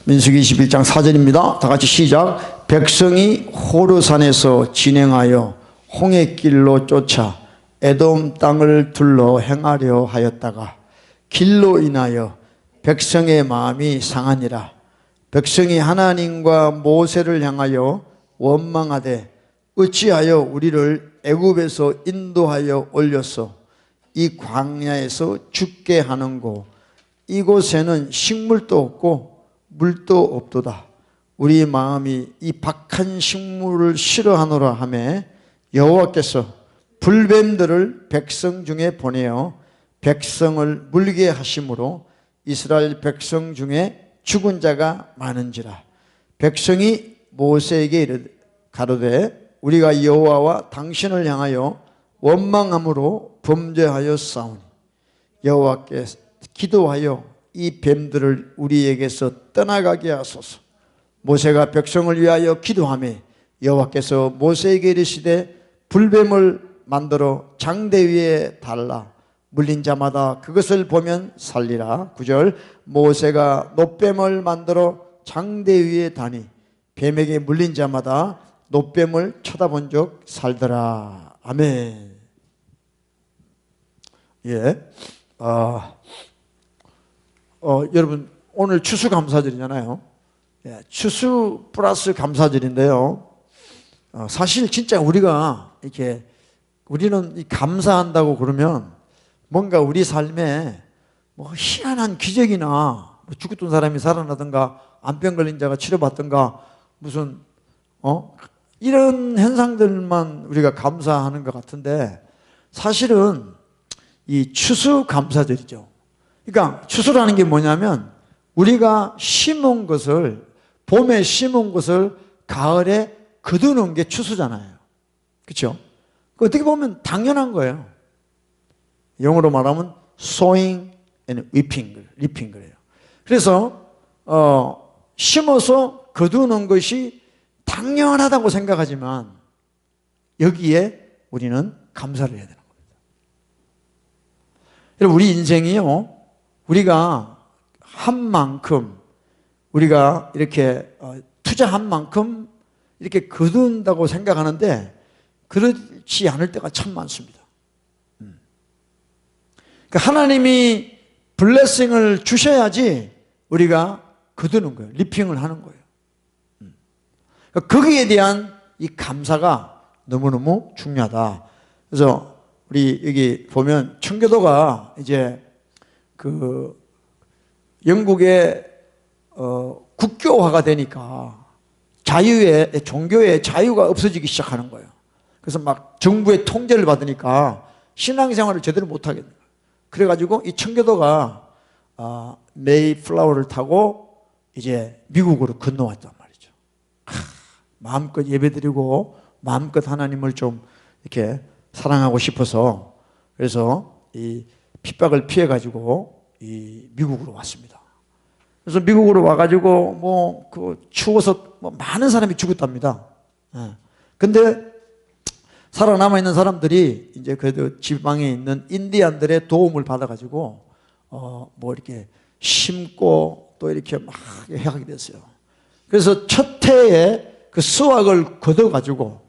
민수기 21장 4절입니다. 다 같이 시작. 백성이 호르산에서 진행하여 홍해길로 쫓아 에돔 땅을 둘러 행하려 하였다가 길로 인하여 백성의 마음이 상하니라. 백성이 하나님과 모세를 향하여 원망하되 어찌하여 우리를 애굽에서 인도하여 올려서 이 광야에서 죽게 하는고 이곳에는 식물도 없고 물도 없도다. 우리 마음이 이 박한 식물을 싫어하노라 하며 여호와께서 불뱀들을 백성 중에 보내어 백성을 물게 하심으로 이스라엘 백성 중에 죽은 자가 많은지라. 백성이 모세에게 가로되 우리가 여호와와 당신을 향하여 원망함으로 범죄하여 싸우니 여호와께 기도하여 이 뱀들을 우리에게서 떠나가게 하소서. 모세가 백성을 위하여 기도하며 여호와께서 모세에게 이르시되 불뱀을 만들어 장대 위에 달라 물린 자마다 그것을 보면 살리라. 9절 모세가 놋뱀을 만들어 장대 위에 다니 뱀에게 물린 자마다 놋뱀을 쳐다본 적 살더라. 아멘. 예. 여러분 오늘 추수감사절이잖아요. 예, 추수 플러스 감사절인데요. 사실 진짜 우리는 감사한다고 그러면 뭔가 우리 삶에 뭐 희한한 기적이나 뭐 죽었던 사람이 살아나든가 암병 걸린 자가 치료받든가 무슨 이런 현상들만 우리가 감사하는 것 같은데 사실은 이 추수감사절이죠. 그러니까 추수라는 게 뭐냐면 우리가 심은 것을 봄에 심은 것을 가을에 거두는 게 추수잖아요. 그렇죠? 어떻게 보면 당연한 거예요. 영어로 말하면 sowing and reaping 그래요. 그래서 심어서 거두는 것이 당연하다고 생각하지만 여기에 우리는 감사를 해야 되는 겁니다. 여러분 우리 인생이요. 우리가 한 만큼 우리가 이렇게 투자한 만큼 이렇게 거둔다고 생각하는데 그렇지 않을 때가 참 많습니다. 그러니까 하나님이 블레싱을 주셔야지 우리가 거두는 거예요. 리핑을 하는 거예요. 그러니까 거기에 대한 이 감사가 너무너무 중요하다. 그래서 우리 여기 보면 청교도가 이제 그 영국의 국교화가 되니까 종교의 자유가 없어지기 시작하는 거예요. 그래서 막 정부의 통제를 받으니까 신앙생활을 제대로 못하게 돼요. 그래가지고 이 청교도가 메이플라워를 타고 이제 미국으로 건너왔단 말이죠. 마음껏 예배드리고 마음껏 하나님을 좀 이렇게 사랑하고 싶어서 그래서 이 핍박을 피해가지고 이 미국으로 왔습니다. 그래서 미국으로 와가지고 추워서 많은 사람이 죽었답니다. 근데 살아남아 있는 사람들이 이제 그래도 지방에 있는 인디안들의 도움을 받아가지고 이렇게 심고 또 이렇게 막 하게 됐어요. 그래서 첫 해에 그 수확을 거둬가지고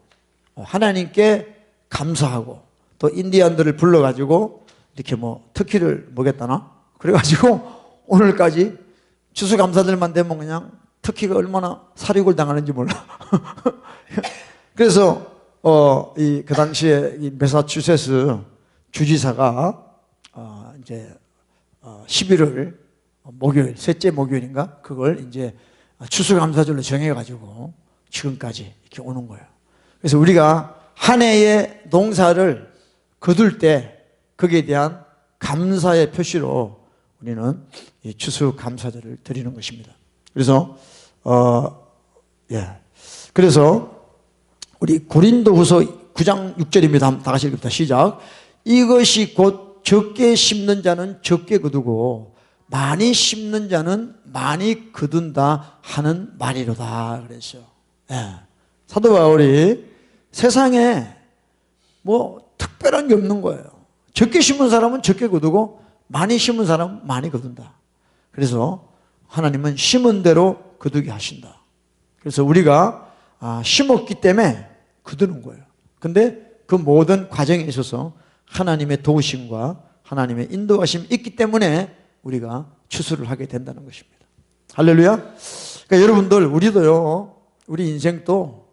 하나님께 감사하고 또 인디안들을 불러가지고 이렇게 터키를 먹였다나? 그래가지고 오늘까지 추수감사들만 되면 그냥 터키가 얼마나 살육을 당하는지 몰라. 그래서 그 당시에 이 매사추세츠 주지사가 이제 11월 목요일, 셋째 목요일인가? 그걸 이제 추수감사절로 정해가지고 지금까지 이렇게 오는 거예요. 그래서 우리가 한 해의 농사를 거둘 때 거기에 대한 감사의 표시로 우리는 이 추수감사절을 드리는 것입니다. 그래서 그래서 우리 고린도후서 9장 6절입니다. 다 같이 읽읍시다. 시작. 이것이 곧 적게 심는 자는 적게 거두고 많이 심는 자는 많이 거둔다 하는 말이로다 그랬어요. 사도 바울이 세상에 특별한 게 없는 거예요. 적게 심은 사람은 적게 거두고 많이 심은 사람은 많이 거둔다. 그래서 하나님은 심은 대로 거두게 하신다. 그래서 우리가 심었기 때문에 거두는 거예요. 근데 그 모든 과정에 있어서 하나님의 도우심과 하나님의 인도하심이 있기 때문에 우리가 추수를 하게 된다는 것입니다. 할렐루야. 그러니까 여러분들, 우리도요, 우리 인생도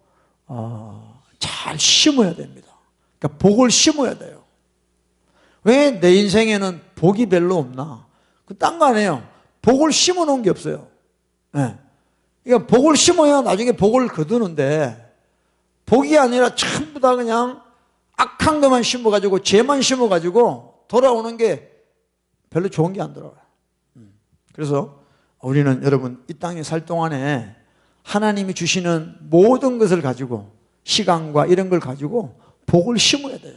잘 심어야 됩니다. 그러니까 복을 심어야 돼요. 왜 내 인생에는 복이 별로 없나? 딴 거 아니에요. 복을 심어 놓은 게 없어요. 네. 그러니까 복을 심어야 나중에 복을 거두는데, 복이 아니라 전부 다 그냥 악한 것만 심어가지고 죄만 심어가지고 돌아오는 게 별로 좋은 게 안 들어와요. 그래서 우리는 여러분 이 땅에 살 동안에 하나님이 주시는 모든 것을 가지고, 시간과 이런 걸 가지고 복을 심어야 돼요.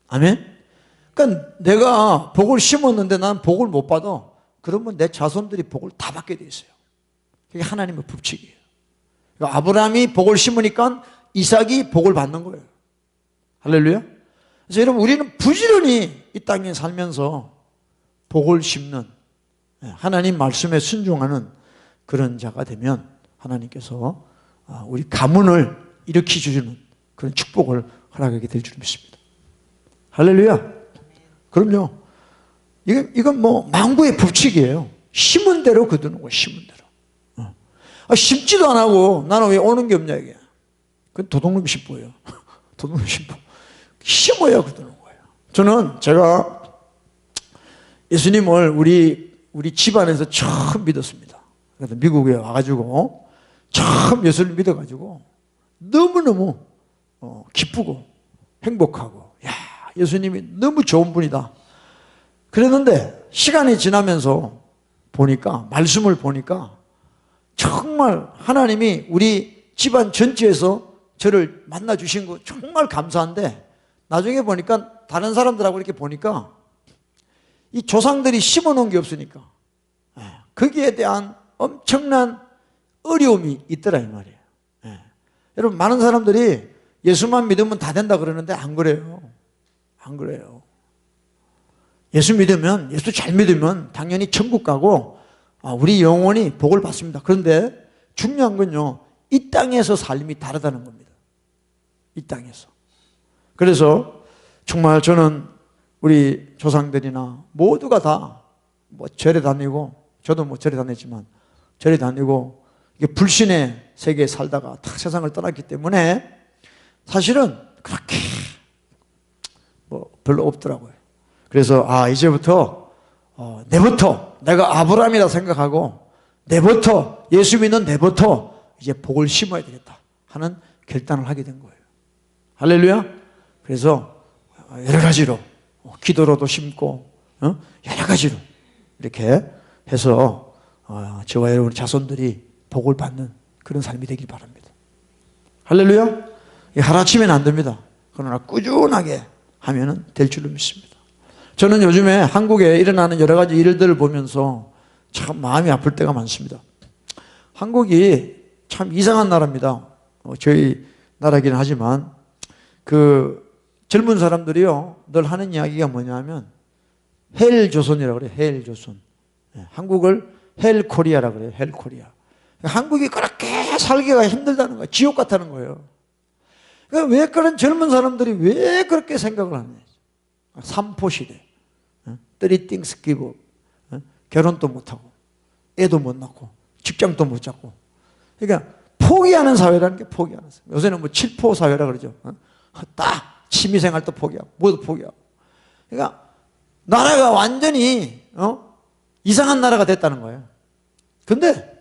아멘? 그러니까 내가 복을 심었는데 난 복을 못 받아. 그러면 내 자손들이 복을 다 받게 돼 있어요. 그게 하나님의 법칙이에요. 그러니까 아브라함이 복을 심으니까 이삭이 복을 받는 거예요. 할렐루야. 그래서 여러분, 우리는 부지런히 이 땅에 살면서 복을 심는, 하나님 말씀에 순종하는 그런 자가 되면 하나님께서 우리 가문을 일으켜 주시는 그런 축복을 허락하게 될 줄 믿습니다. 할렐루야. 그럼요. 이건 뭐 망구의 법칙이에요. 심은 대로 거두는 거예요. 심은 대로. 심지도 안 하고 나는 왜 오는 게 없냐 이게. 그건 도둑놈 심보예요. 도둑놈 심보. 심어야 거두는 거예요. 저는 제가 예수님을 우리 집안에서 처음 믿었습니다. 그래서 미국에 와가지고 처음 예수를 믿어가지고 너무너무 기쁘고 행복하고, 야, 예수님이 너무 좋은 분이다. 그랬는데 시간이 지나면서 보니까, 말씀을 보니까 정말 하나님이 우리 집안 전체에서 저를 만나 주신 거 정말 감사한데, 나중에 보니까 다른 사람들하고 이렇게 보니까 이 조상들이 심어놓은 게 없으니까 거기에 대한 엄청난 어려움이 있더라 이 말이에요. 여러분, 많은 사람들이 예수만 믿으면 다 된다 그러는데 안 그래요. 안 그래요. 예수 믿으면, 예수 잘 믿으면 당연히 천국 가고 우리 영혼이 복을 받습니다. 그런데 중요한 건요, 이 땅에서 삶이 다르다는 겁니다. 이 땅에서. 그래서 정말 저는 우리 조상들이나 모두가 다 뭐 절에 다니고, 저도 뭐 절에 다녔지만 절에 다니고 이게 불신의 세계에 살다가 다 세상을 떠났기 때문에 사실은 그렇게 뭐 별로 없더라고요. 그래서 이제부터 내부터 내가 아브라함이라 생각하고, 내부터 예수 믿는 내부터 이제 복을 심어야 되겠다 하는 결단을 하게 된 거예요. 할렐루야. 그래서 여러 가지로 기도로도 심고 여러 가지로 이렇게 해서 저와 여러분 자손들이 복을 받는 그런 삶이 되길 바랍니다. 할렐루야. 하루아침에는 안 됩니다. 그러나 꾸준하게 하면은 될 줄로 믿습니다. 저는 요즘에 한국에 일어나는 여러 가지 일들을 보면서 참 마음이 아플 때가 많습니다. 한국이 참 이상한 나라입니다. 저희 나라긴 하지만 그 젊은 사람들이요 늘 하는 이야기가 뭐냐면 헬조선이라고 그래요. 헬조선. 한국을 헬코리아라고 그래요. 헬코리아. 한국이 그렇게 살기가 힘들다는 거예요. 지옥 같다는 거예요. 그러니까 왜 그런 젊은 사람들이 왜 그렇게 생각을 하냐. 삼포시대. Three things give up. 결혼도 못하고 애도 못 낳고 직장도 못 잡고. 그러니까 포기하는 사회라는 게 포기하는 사회. 요새는 뭐 7포 사회라 그러죠. 딱 취미생활도 포기하고 뭐도 포기하고. 그러니까 나라가 완전히 이상한 나라가 됐다는 거예요. 근데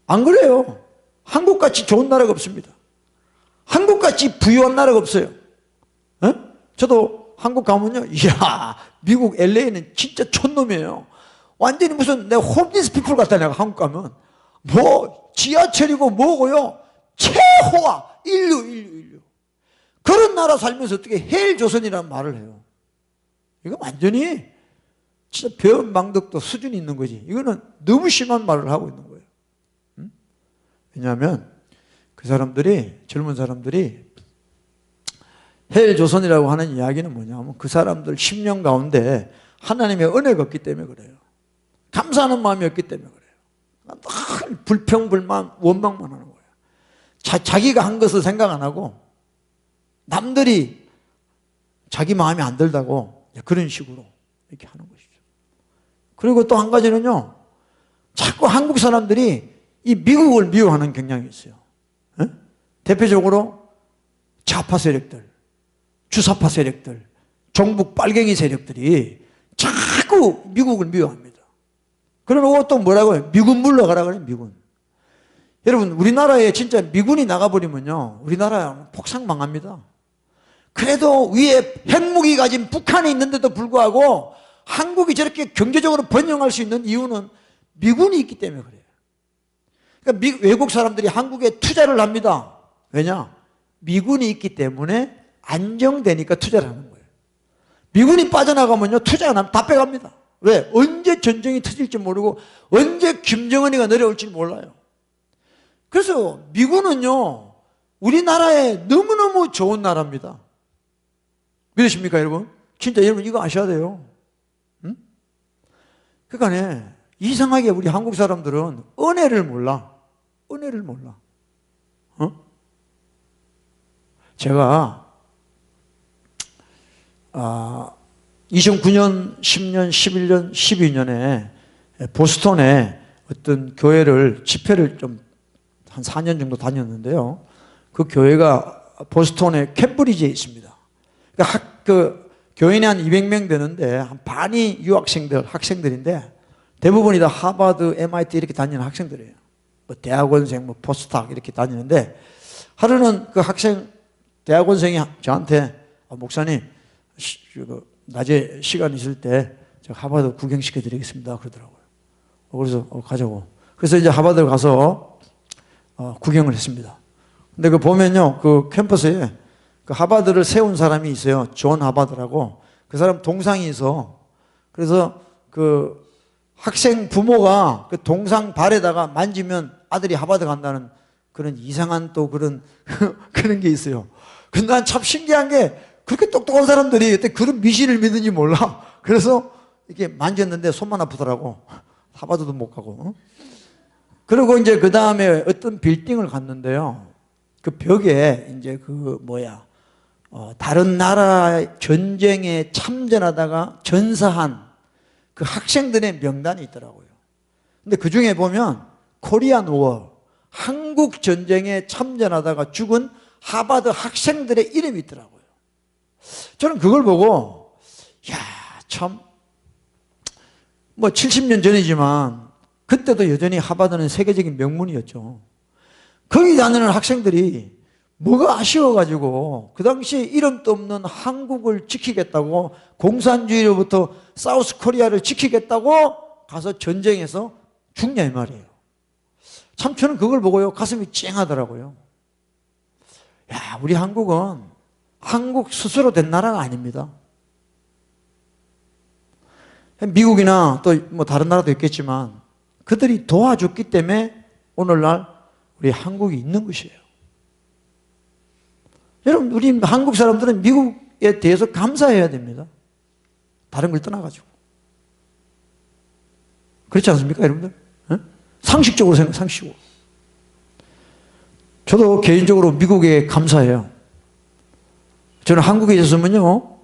안 그래요. 한국같이 좋은 나라가 없습니다. 한국같이 부유한 나라가 없어요. 저도 한국 가면요, 이야, 미국 LA는 진짜 촌놈이에요. 완전히 무슨 내가 홈리스 피플 같다. 내가 한국 가면 뭐 지하철이고 뭐고요, 최호화 인류. 그런 나라 살면서 어떻게 헬조선이라는 말을 해요? 이거 완전히 진짜 배은망덕도 수준이 있는 거지. 이거는 너무 심한 말을 하고 있는 거예요. 왜냐하면 그 사람들이, 젊은 사람들이 헬조선이라고 하는 이야기는 뭐냐면 그 사람들 10년 가운데 하나님의 은혜가 없기 때문에 그래요. 감사하는 마음이 없기 때문에 그래요. 불평불만, 원망만 하는 거예요. 자기가 한 것을 생각 안 하고 남들이 자기 마음에 안 들다고 그런 식으로 이렇게 하는 것이죠. 그리고 또 한 가지는요, 자꾸 한국 사람들이 이 미국을 미워하는 경향이 있어요. 에? 대표적으로 좌파 세력들, 주사파 세력들, 종북 빨갱이 세력들이 자꾸 미국을 미워합니다. 그러고 또 뭐라고요? 미군 물러가라 그래요, 미군. 여러분, 우리나라에 진짜 미군이 나가버리면요, 우리나라 폭삭 망합니다. 그래도 위에 핵무기 가진 북한이 있는데도 불구하고 한국이 저렇게 경제적으로 번영할 수 있는 이유는 미군이 있기 때문에 그래요. 그러니까 외국 사람들이 한국에 투자를 합니다. 왜냐? 미군이 있기 때문에 안정되니까 투자를 하는 거예요. 미군이 빠져나가면요, 투자 안 하면 다 빼갑니다. 왜? 언제 전쟁이 터질지 모르고 언제 김정은이가 내려올지 몰라요. 그래서 미군은요, 우리나라에 너무너무 좋은 나라입니다. 믿으십니까, 여러분? 진짜 여러분 이거 아셔야 돼요. 응? 그러니까 이상하게 우리 한국 사람들은 은혜를 몰라. 은혜를 몰라. 제가 2009년, 10년, 11년, 12년에 보스턴에 어떤 교회를 집회를 좀 한 4년 정도 다녔는데요. 그 교회가 보스턴의 캠브리지에 있습니다. 그러니까 그 교인이 한 200명 되는데 한 반이 유학생들, 학생들인데 대부분이 다 하버드, MIT 이렇게 다니는 학생들이에요. 뭐 대학원생, 뭐 포스닥 이렇게 다니는데 하루는 그 대학원생이 저한테 목사님, 낮에 시간 있을 때 저 하버드 구경시켜 드리겠습니다 그러더라고요. 그래서 가자고. 그래서 이제 하버드 가서 구경을 했습니다. 근데 그 보면요, 그 캠퍼스에 그 하버드를 세운 사람이 있어요. 존 하버드라고. 그 사람 동상이 있어. 그래서 그 학생 부모가 그 동상 발에다가 만지면 아들이 하버드 간다는 그런 이상한 또 그런 그런 게 있어요. 근데 난 참 신기한 게 그렇게 똑똑한 사람들이 어떻게 그런 미신을 믿는지 몰라. 그래서 이렇게 만졌는데 손만 아프더라고. 하버드도 못 가고. 그리고 이제 그 다음에 어떤 빌딩을 갔는데요. 그 벽에 이제 다른 나라 전쟁에 참전하다가 전사한 그 학생들의 명단이 있더라고요. 근데 그 중에 보면 코리안 워, 한국 전쟁에 참전하다가 죽은 하버드 학생들의 이름이 있더라고요. 저는 그걸 보고, 참, 70년 전이지만, 그때도 여전히 하버드는 세계적인 명문이었죠. 거기 다니는 학생들이 뭐가 아쉬워가지고, 그 당시에 이름도 없는 한국을 지키겠다고, 공산주의로부터 사우스 코리아를 지키겠다고 가서 전쟁에서 죽냐, 이 말이에요. 참, 저는 그걸 보고요, 가슴이 찡하더라고요. 우리 한국은 한국 스스로 된 나라가 아닙니다. 미국이나 또 뭐 다른 나라도 있겠지만 그들이 도와줬기 때문에 오늘날 우리 한국이 있는 것이에요. 여러분, 우리 한국 사람들은 미국에 대해서 감사해야 됩니다. 다른 걸 떠나가지고. 그렇지 않습니까, 여러분들? 상식적으로 상식적으로. 저도 개인적으로 미국에 감사해요. 저는 한국에 있었으면요,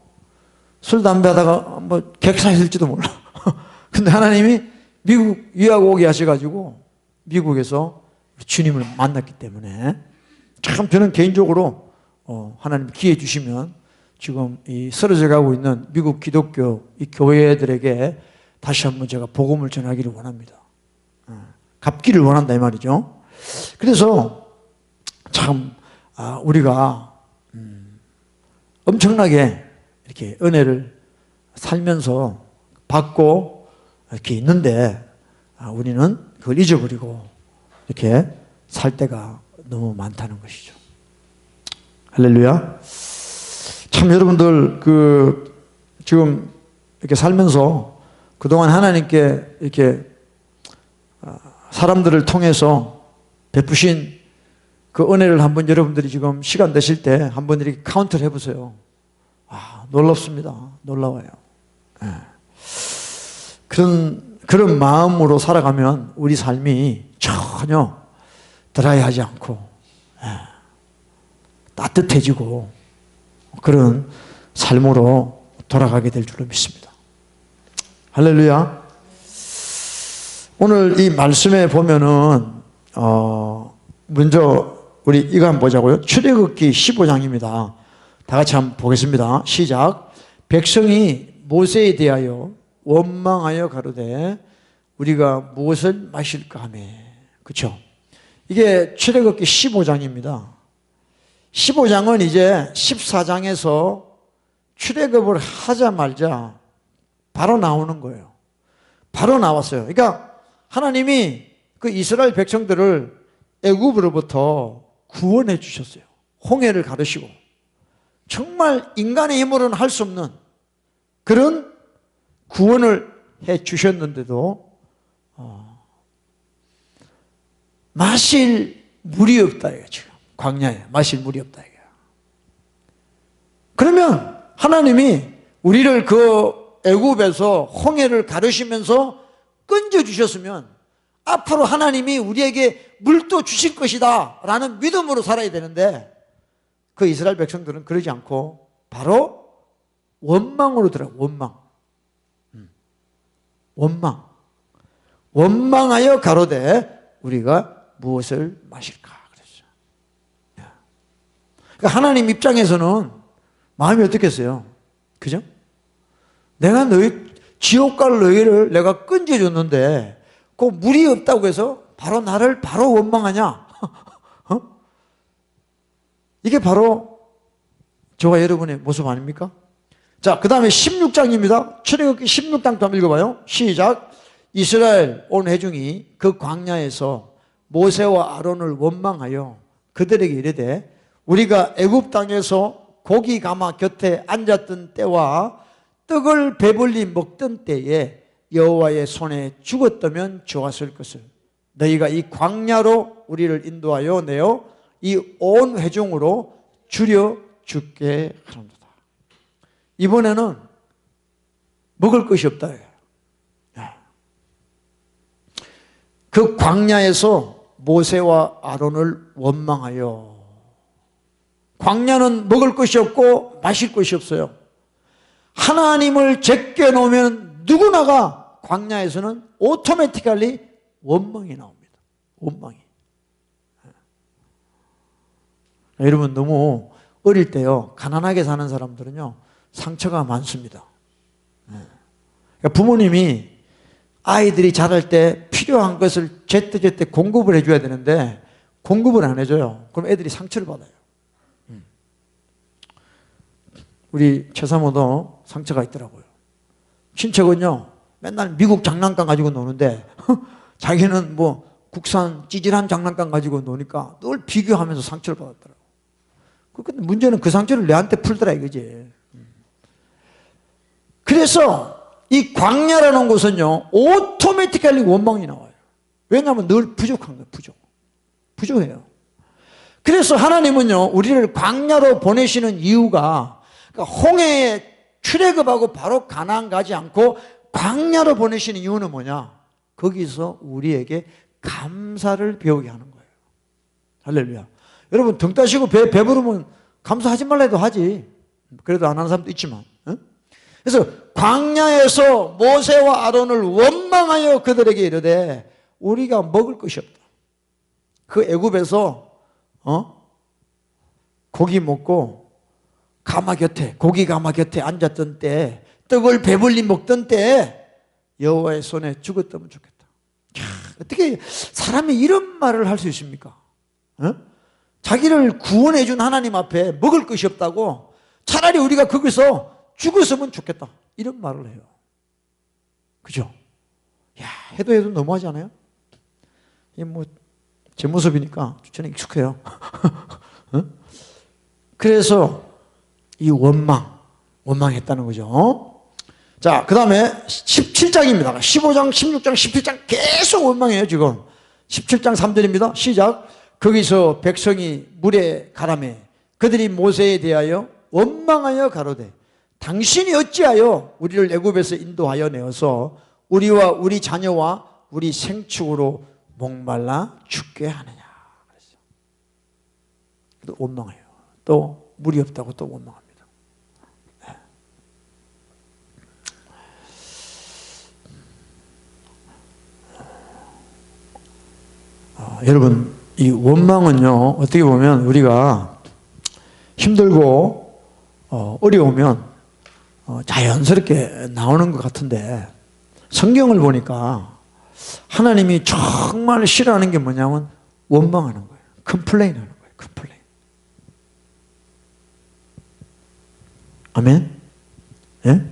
술, 담배 하다가 객사했을지도 몰라. 근데 하나님이 미국 유학 오게 하셔가지고 미국에서 주님을 만났기 때문에 참 저는 개인적으로 하나님 기회 주시면 지금 이 쓰러져 가고 있는 미국 기독교 이 교회들에게 다시 한번 제가 복음을 전하기를 원합니다. 갚기를 원한다 이 말이죠. 그래서 참 우리가 엄청나게 이렇게 은혜를 살면서 받고 이렇게 있는데 우리는 그걸 잊어버리고 이렇게 살 때가 너무 많다는 것이죠. 할렐루야. 참 여러분들 지금 이렇게 살면서 그동안 하나님께 이렇게 사람들을 통해서 베푸신 그 은혜를 한번 여러분들이 지금 시간 되실 때 한번 이렇게 카운트를 해보세요. 놀랍습니다. 놀라워요. 그런 마음으로 살아가면 우리 삶이 전혀 드라이하지 않고 따뜻해지고 그런 삶으로 돌아가게 될 줄로 믿습니다. 할렐루야. 오늘 이 말씀에 보면은 먼저 우리 이거 한번 보자고요. 출애굽기 15장입니다. 다 같이 한번 보겠습니다. 시작. 백성이 모세에 대하여 원망하여 가로되 우리가 무엇을 마실까 하며. 그렇죠? 이게 출애굽기 15장입니다. 15장은 이제 14장에서 출애굽을 하자마자 바로 나오는 거예요. 바로 나왔어요. 그러니까 하나님이 그 이스라엘 백성들을 애굽으로부터 구원해 주셨어요. 홍해를 가르시고 정말 인간의 힘으로는 할 수 없는 그런 구원을 해 주셨는데도 마실 물이 없다 이거 지금 광야에 마실 물이 없다 이거. 그러면 하나님이 우리를 그 애굽에서 홍해를 가르시면서 건져 주셨으면 앞으로 하나님이 우리에게 물도 주실 것이다 라는 믿음으로 살아야 되는데 그 이스라엘 백성들은 그러지 않고 바로 원망으로 들어가요. 원망하여 가로되 우리가 무엇을 마실까 그랬죠. 그러니까 하나님 입장에서는 마음이 어떻겠어요? 그죠? 내가 너희 지옥 갈 너희를 내가 건져줬는데 그 물이 없다고 해서 바로 나를 바로 원망하냐? 이게 바로 저와 여러분의 모습 아닙니까? 자, 그 다음에 16장입니다. 출애굽기 16장 한번 읽어봐요. 시작. 이스라엘 온 회중이 그 광야에서 모세와 아론을 원망하여 그들에게 이르되 우리가 애굽 땅에서 고기 가마 곁에 앉았던 때와 떡을 배불리 먹던 때에 여호와의 손에 죽었다면 좋았을 것을 너희가 이 광야로 우리를 인도하여 내어 이 온 회중으로 줄여 죽게 하는도다. 이번에는 먹을 것이 없다. 그 광야에서 모세와 아론을 원망하여 광야는 먹을 것이 없고 마실 것이 없어요. 하나님을 제껴놓으면 누구나가 광야에서는 오토매티컬리 원망이 나옵니다. 원망이. 여러분 너무 어릴 때요 가난하게 사는 사람들은요 상처가 많습니다. 그러니까 부모님이 아이들이 자랄 때 필요한 것을 제때제때 공급을 해줘야 되는데 공급을 안 해줘요. 그럼 애들이 상처를 받아요. 우리 최사모도 상처가 있더라고요. 친척은요 맨날 미국 장난감 가지고 노는데 자기는 뭐 국산 찌질한 장난감 가지고 노니까 늘 비교하면서 상처를 받았더라고요. 근데 문제는 그 상처를 내한테 풀더라 이거지. 그래서 이 광야라는 곳은요 오토매티컬리 원망이 나와요. 왜냐하면 늘 부족한 거예요. 부족해요. 그래서 하나님은요 우리를 광야로 보내시는 이유가 그러니까 홍해에 출애굽하고 바로 가나안 가지 않고 광야로 보내시는 이유는 뭐냐? 거기서 우리에게 감사를 배우게 하는 거예요. 할렐루야. 여러분 등 따시고 배부르면 감사하지 말라 해도 하지. 그래도 안 하는 사람도 있지만. 그래서 광야에서 모세와 아론을 원망하여 그들에게 이르되 우리가 먹을 것이 없다. 그 애굽에서 고기 먹고 고기 가마 곁에 앉았던 때 떡을 배불리 먹던 때 여호와의 손에 죽었다면 좋겠다. 어떻게 사람이 이런 말을 할 수 있습니까? 자기를 구원해 준 하나님 앞에 먹을 것이 없다고 차라리 우리가 거기서 죽었으면 좋겠다 이런 말을 해요. 그죠? 야, 해도 너무하지 않아요? 이게 뭐 제 모습이니까 저는 익숙해요. 그래서 이 원망했다는 거죠. 자, 그 다음에 17장입니다. 15장, 16장, 17장 계속 원망해요 지금. 17장 3절입니다. 시작. 거기서 백성이 물에 가라매 그들이 모세에 대하여 원망하여 가로되 당신이 어찌하여 우리를 애굽에서 인도하여 내어서 우리와 우리 자녀와 우리 생축으로 목말라 죽게 하느냐. 그랬어요. 또 원망해요. 또 물이 없다고 또 원망합니다. 여러분, 이 원망은요, 어떻게 보면 우리가 힘들고 어려우면 자연스럽게 나오는 것 같은데, 성경을 보니까 하나님이 정말 싫어하는 게 뭐냐면 원망하는 거예요. 컴플레인 하는 거예요. 컴플레인. 아멘? 예?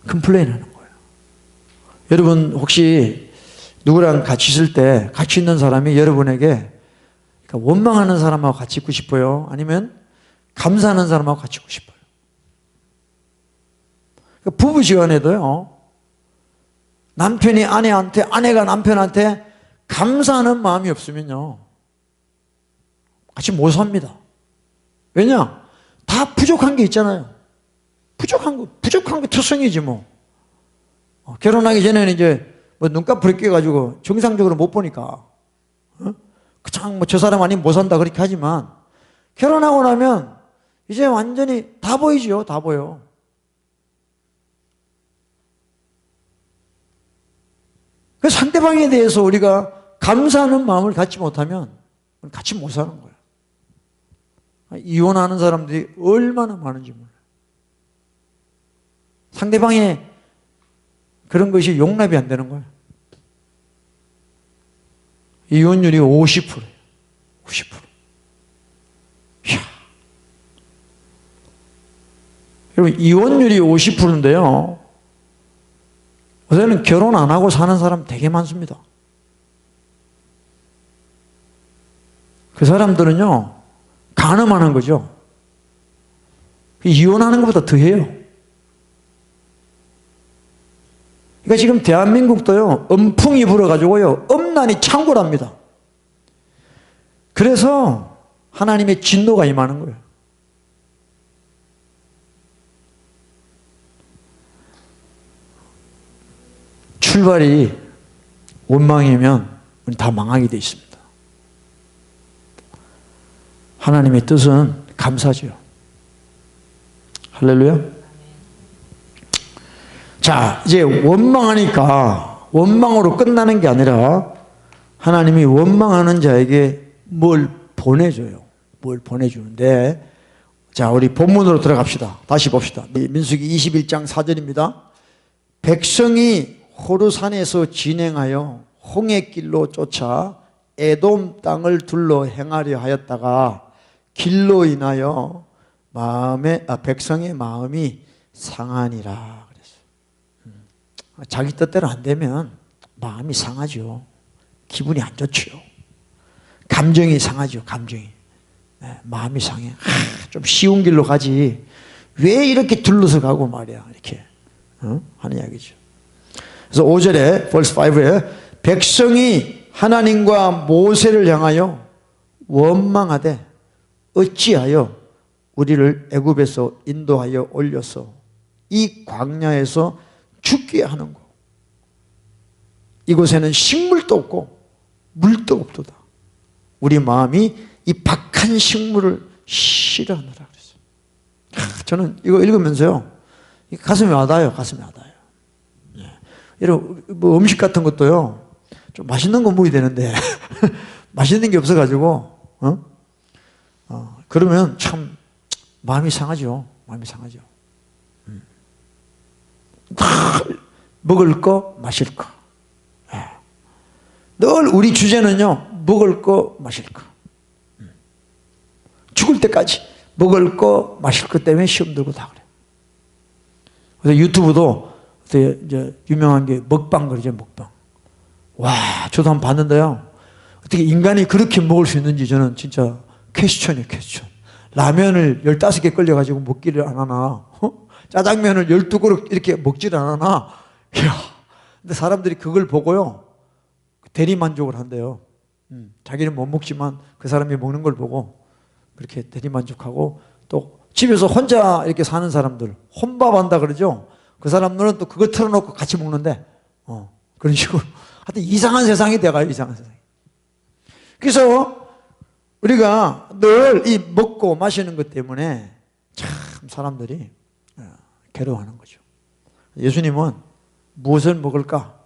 컴플레인 하는 거예요. 여러분, 혹시 누구랑 같이 있을 때 같이 있는 사람이 여러분에게 원망하는 사람하고 같이 있고 싶어요? 아니면 감사하는 사람하고 같이 있고 싶어요? 부부 시간에도요, 남편이 아내한테, 아내가 남편한테 감사하는 마음이 없으면요, 같이 못 삽니다. 왜냐? 다 부족한 게 있잖아요. 부족한 거 특성이지 뭐. 결혼하기 전에는 이제 뭐 눈꺼풀이 끼어가지고 정상적으로 못 보니까, 그냥 뭐 저 사람 아니면 못 산다 그렇게 하지만, 결혼하고 나면 이제 완전히 다 보이죠. 다 보여. 그 상대방에 대해서 우리가 감사하는 마음을 갖지 못하면 같이 못 사는 거예요. 이혼하는 사람들이 얼마나 많은지 몰라요. 상대방의 그런 것이 용납이 안 되는 거예요. 이혼율이 50%예요. 50%. 이야. 여러분, 이혼율이 50%인데요. 요새는 결혼 안 하고 사는 사람 되게 많습니다. 그 사람들은요, 간음하는 거죠. 이혼하는 것보다 더 해요. 그러니까 지금 대한민국도요, 엄풍이 불어가지고요, 엄난이 창궐합니다. 그래서 하나님의 진노가 임하는 거예요. 출발이 원망이면 다 망하게 돼 있습니다. 하나님의 뜻은 감사죠. 할렐루야. 자, 이제 원망하니까 원망으로 끝나는 게 아니라 하나님이 원망하는 자에게 뭘 보내줘요. 뭘 보내주는데, 자, 우리 본문으로 들어갑시다. 다시 봅시다. 민수기 21장 4절입니다. 백성이 호르산에서 진행하여 홍해길로 쫓아 에돔 땅을 둘러 행하려 하였다가 길로 인하여 백성의 마음이 상하니라 그랬어요. 자기 뜻대로 안 되면 마음이 상하죠. 기분이 안 좋죠. 감정이 상하죠. 감정이. 마음이 상해. 좀 쉬운 길로 가지 왜 이렇게 둘러서 가고 말이야 이렇게 하는 이야기죠. 그래서 5절에 verse 5에 백성이 하나님과 모세를 향하여 원망하되 어찌하여 우리를 애굽에서 인도하여 올려서 이 광야에서 죽게 하는고. 이곳에는 식물도 없고 물도 없도다. 우리 마음이 이 박한 식물을 싫어하느라 그랬어요. 저는 이거 읽으면서요, 가슴이 와닿아요. 가슴이 와닿아요. 여러분, 뭐 음식 같은 것도요, 좀 맛있는 거 먹어야 되는데 맛있는 게 없어가지고 그러면 참 마음이 상하죠. 마음이 상하죠. 먹을 거 마실 거. 늘 우리 주제는요, 먹을 거 마실 거. 죽을 때까지 먹을 거 마실 거 때문에 시험 들고 다 그래요. 그래서 유튜브도 이제 유명한 게 먹방 그러죠. 먹방. 와, 저도 한번 봤는데요, 어떻게 인간이 그렇게 먹을 수 있는지 저는 진짜 퀘스천이에요. 퀘스천. 라면을 15개 끌려가지고 먹기를 안 하나, 짜장면을 12그릇 이렇게 먹지를 안 하나. 이야. 근데 사람들이 그걸 보고요, 대리만족을 한대요. 자기는 못 먹지만 그 사람이 먹는 걸 보고 그렇게 대리만족하고, 또 집에서 혼자 이렇게 사는 사람들 혼밥한다 그러죠. 그 사람들은 또 그거 틀어놓고 같이 먹는데 그런 식으로 하여튼 이상한 세상이 돼가요, 이상한 세상이. 그래서 우리가 늘 이 먹고 마시는 것 때문에 참 사람들이 괴로워하는 거죠. 예수님은 무엇을 먹을까?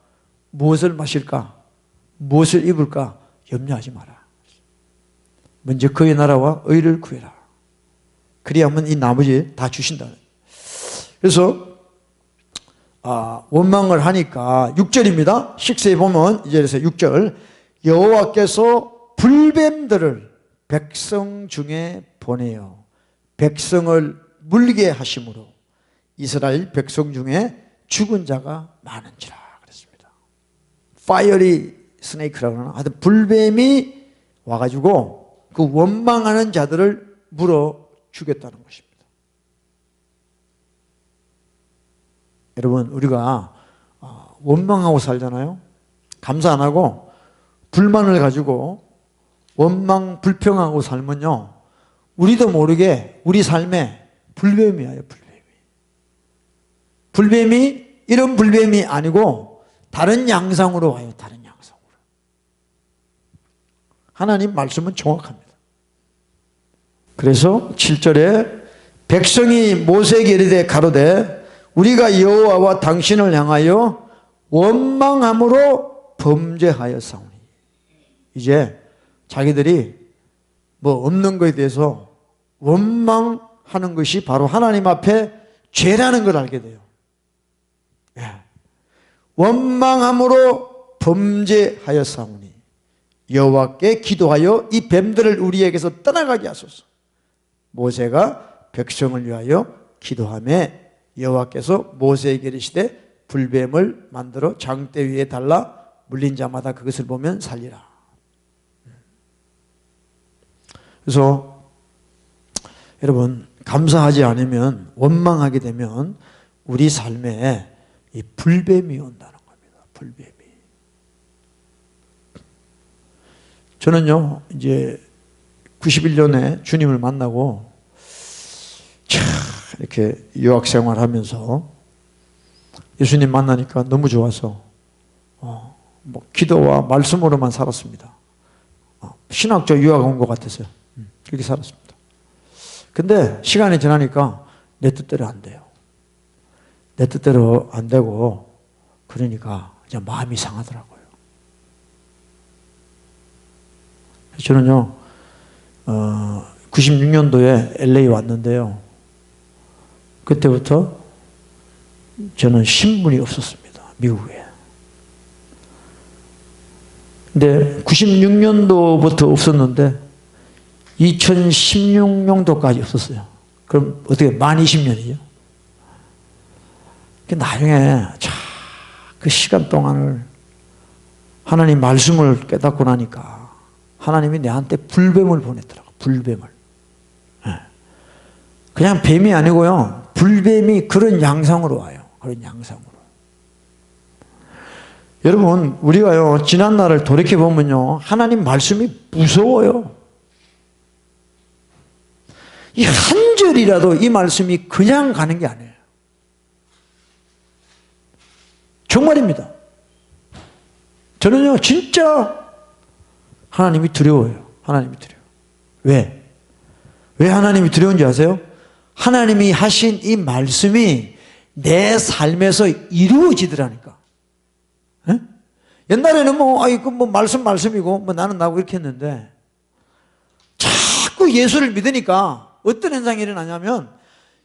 무엇을 마실까? 무엇을 입을까? 염려하지 마라. 먼저 그의 나라와 의를 구해라. 그리하면 이 나머지 다 주신다. 그래서 원망을 하니까 6절입니다. 식세에 보면 이제서 6절 여호와께서 불뱀들을 백성 중에 보내어 백성을 물게 하심으로 이스라엘 백성 중에 죽은 자가 많은지라 그랬습니다. 파이어리 스네이크라고 하나 하여튼 불뱀이 와가지고 그 원망하는 자들을 물어 죽였다는 것입니다. 여러분 우리가 원망하고 살잖아요. 감사 안 하고 불만을 가지고 원망 불평하고 살면요 우리도 모르게 우리 삶에 불뱀이 와요. 불뱀이 이런 불뱀이 아니고 다른 양상으로 와요. 다른 양상으로. 하나님 말씀은 정확합니다. 그래서 7절에 백성이 모세에게 이르되 가로되 우리가 여호와와 당신을 향하여 원망함으로 범죄하였사오니. 이제 자기들이 뭐 없는 것에 대해서 원망하는 것이 바로 하나님 앞에 죄라는 걸 알게 돼요. 원망함으로 범죄하였사오니 여호와께 기도하여 이 뱀들을 우리에게서 떠나가게 하소서. 모세가 백성을 위하여 기도하며 여호와께서 모세에게 이르시되 불뱀을 만들어 장대 위에 달라 물린 자마다 그것을 보면 살리라. 그래서 여러분 감사하지 않으면 원망하게 되면 우리 삶에 이 불뱀이 온다는 겁니다. 불뱀이. 저는요 이제 91년에 주님을 만나고 이렇게 유학 생활하면서 예수님 만나니까 너무 좋아서 뭐 기도와 말씀으로만 살았습니다. 신학적 유학 온 것 같았어요. 그렇게 살았습니다. 근데 시간이 지나니까 내 뜻대로 안 돼요. 내 뜻대로 안 되고 그러니까 이제 마음이 상하더라고요. 저는요 96년도에 LA 왔는데요. 그때부터 저는 신분이 없었습니다. 미국에. 근데 96년도부터 없었는데 2016년도까지 없었어요. 그럼 어떻게 만 20년이죠? 나중에 그 시간 동안을 하나님 말씀을 깨닫고 나니까 하나님이 내한테 불뱀을 보냈더라고요. 불뱀을. 그냥 뱀이 아니고요. 불뱀이 그런 양상으로 와요. 그런 양상으로. 여러분 우리가요 지난 날을 돌이켜보면요 하나님 말씀이 무서워요. 이 한 절이라도 이 말씀이 그냥 가는 게 아니에요. 정말입니다. 저는요 진짜 하나님이 두려워요. 하나님이 두려워요. 왜? 왜 하나님이 두려운지 아세요? 하나님이 하신 이 말씀이 내 삶에서 이루어지더라니까. 에? 옛날에는 뭐 말씀이고 뭐 나는 나고 이렇게 했는데 자꾸 예수를 믿으니까 어떤 현상이 일어나냐면